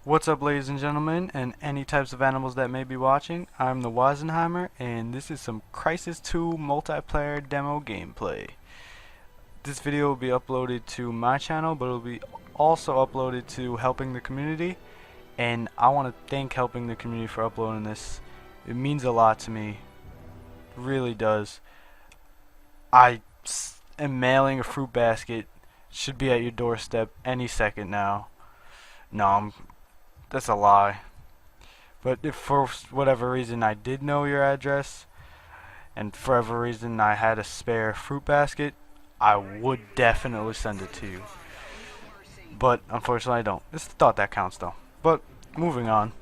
What's up, ladies and gentlemen, and any types of animals that may be watching? I'm TheWizenhymer, and this is some Crysis 2 multiplayer demo gameplay. This video will be uploaded to my channel, but it will be also uploaded to Helping the Community, and I want to thank Helping the Community for uploading this. It means a lot to me, it really does. I am mailing a fruit basket, should be at your doorstep any second now. No, that's a lie. But if for whatever reason I did know your address, and for whatever reason I had a spare fruit basket, I would definitely send it to you. But unfortunately I don't. It's the thought that counts though. But moving on.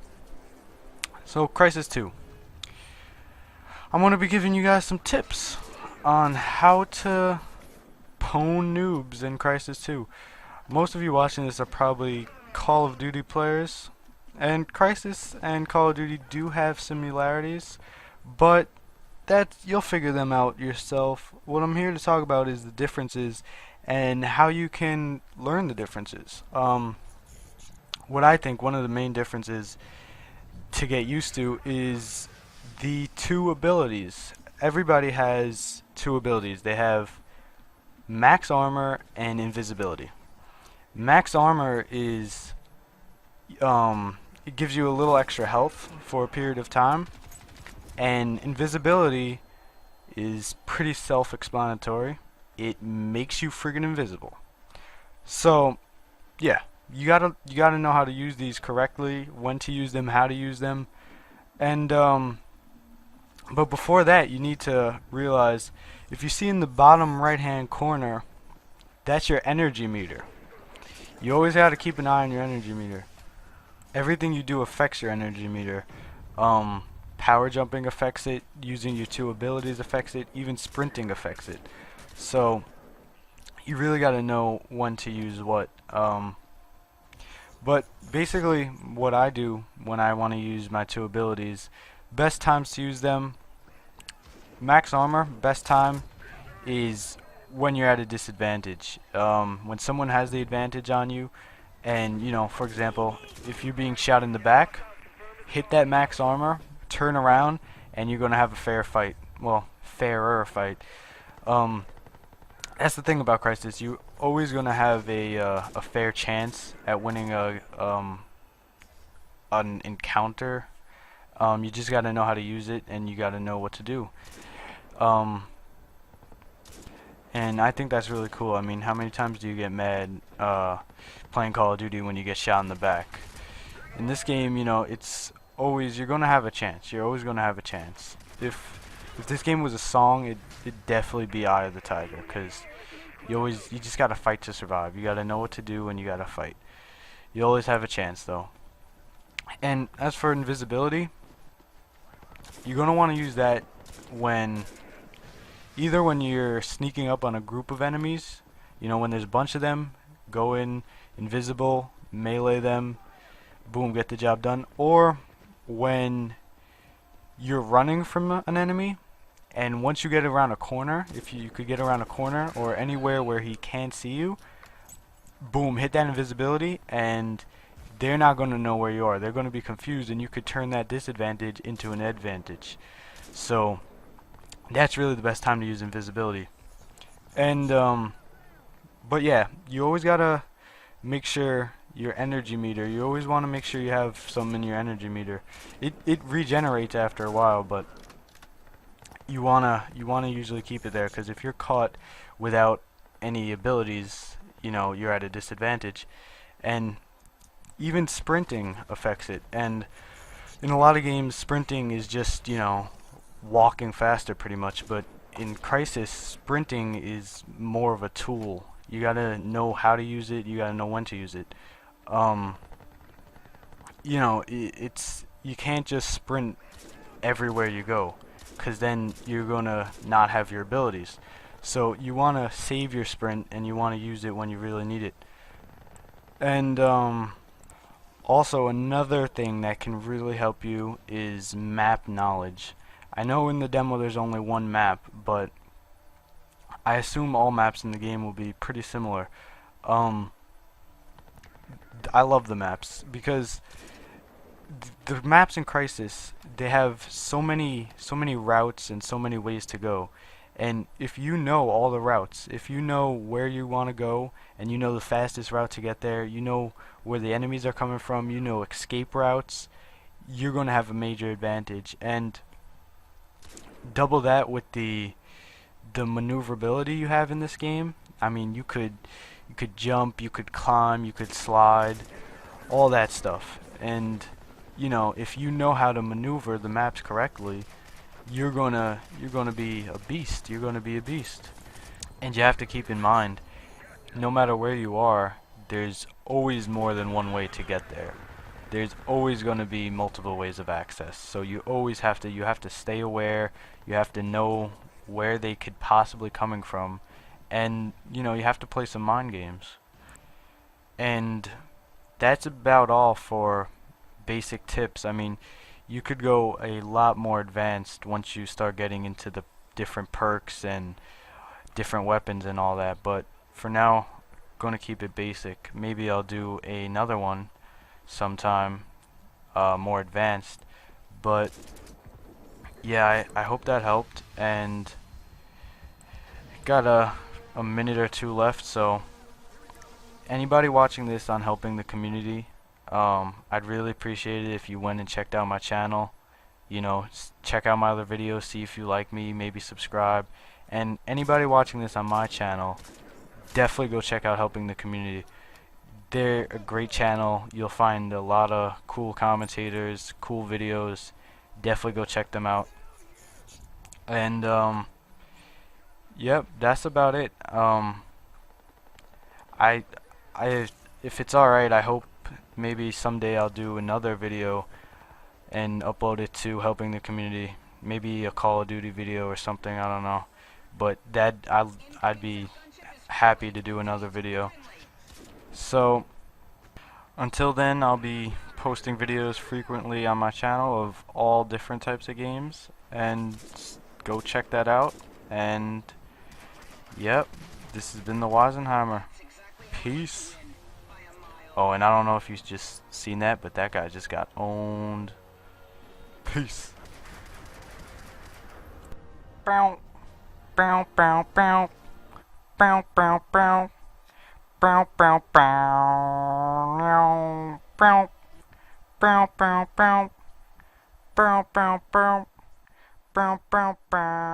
So Crysis 2. I'm going to be giving you guys some tips on how to pwn noobs in Crysis 2. Most of you watching this are probably Call of Duty players, and Crysis and Call of Duty do have similarities, but you'll figure them out yourself. What I'm here to talk about is the differences and how you can learn the differences. What I think one of the main differences to get used to is the two abilities. Everybody has two abilities. They have max armor and invisibility. Max armor is it gives you a little extra health for a period of time, and invisibility is pretty self-explanatory. It makes you friggin' invisible. So yeah, you gotta know how to use these correctly, when to use them, how to use them, and but before that you need to realize, if you see in the bottom right hand corner, that's your energy meter. You always gotta keep an eye on your energy meter. Everything you do affects your energy meter. Power jumping affects it, using your two abilities affects it, even sprinting affects it. So you really got to know when to use what. But basically what I do when I want to use my two abilities, best times to use them: max armor, best time is when you're at a disadvantage. When someone has the advantage on you, and for example, if you're being shot in the back, hit that max armor, turn around, and you're gonna have a fair fight. Well, fairer fight. That's the thing about Crysis. You always gonna have a fair chance at winning an encounter. You just gotta know how to use it, and you gotta know what to do. And I think that's really cool. I mean, how many times do you get mad playing Call of Duty when you get shot in the back? In this game, it's always, you're gonna have a chance. You're always gonna have a chance. If this game was a song, it'd definitely be Eye of the Tiger, because you just gotta fight to survive. You gotta know what to do, and you gotta fight. You always have a chance though. And as for invisibility, you're gonna want to use that either when you're sneaking up on a group of enemies, when there's a bunch of them, go in invisible, melee them, boom, get the job done. Or when you're running from an enemy, and once you get around a corner, if you could get around a corner or anywhere where he can't see you, boom, hit that invisibility, and they're not going to know where you are. They're going to be confused, and you could turn that disadvantage into an advantage. So that's really the best time to use invisibility. And but yeah, you always gotta make sure your energy meter, you always want to make sure you have some in your energy meter. It regenerates after a while, but you wanna usually keep it there, because if you're caught without any abilities, you're at a disadvantage. And even sprinting affects it. And in a lot of games, sprinting is just walking faster pretty much, but in Crysis, sprinting is more of a tool. You gotta know how to use it, you gotta know when to use it. You can't just sprint everywhere you go, because then you're gonna not have your abilities. So you wanna save your sprint, and you wanna use it when you really need it. And also another thing that can really help you is map knowledge. I know in the demo there's only one map, but I assume all maps in the game will be pretty similar. I love the maps because the maps in Crysis, they have so many routes and so many ways to go. And if you know all the routes, if you know where you want to go and you know the fastest route to get there, you know where the enemies are coming from, you know escape routes, you're going to have a major advantage. And double that with the maneuverability you have in this game. I mean, you could jump, you could climb, you could slide, all that stuff. And you know, if you know how to maneuver the maps correctly, you're gonna be a beast. You're gonna be a beast. And you have to keep in mind, no matter where you are, there's always more than one way to get there. There's always going to be multiple ways of access. So you have to stay aware. You have to know where they could possibly coming from, and you know, you have to play some mind games. And that's about all for basic tips. I mean, you could go a lot more advanced once you start getting into the different perks and different weapons and all that, but for now, gonna keep it basic. Maybe I'll do another one sometime, more advanced. But yeah, I hope that helped. And got a minute or two left, so anybody watching this on Helping the Community, I'd really appreciate it if you went and checked out my channel. You know, check out my other videos, see if you like me, maybe subscribe. And anybody watching this on my channel, definitely go check out Helping the Community. They're a great channel. You'll find a lot of cool commentators, cool videos. Definitely go check them out. And yep, that's about it. I I if it's alright, I hope maybe someday I'll do another video and upload it to Helping the Community. Maybe a Call of Duty video or something, I don't know. But I'd be happy to do another video. So until then, I'll be posting videos frequently on my channel of all different types of games, and go check that out. And yep, this has been TheWizenhymer. Peace. Oh, and I don't know if you've just seen that, but that guy just got owned. Peace. Bow, bow, bow, bow, bow, bow, bow, bow, bow, bow, bow, bow, bow, bow, bow, bow, bow, bow, bow, bow.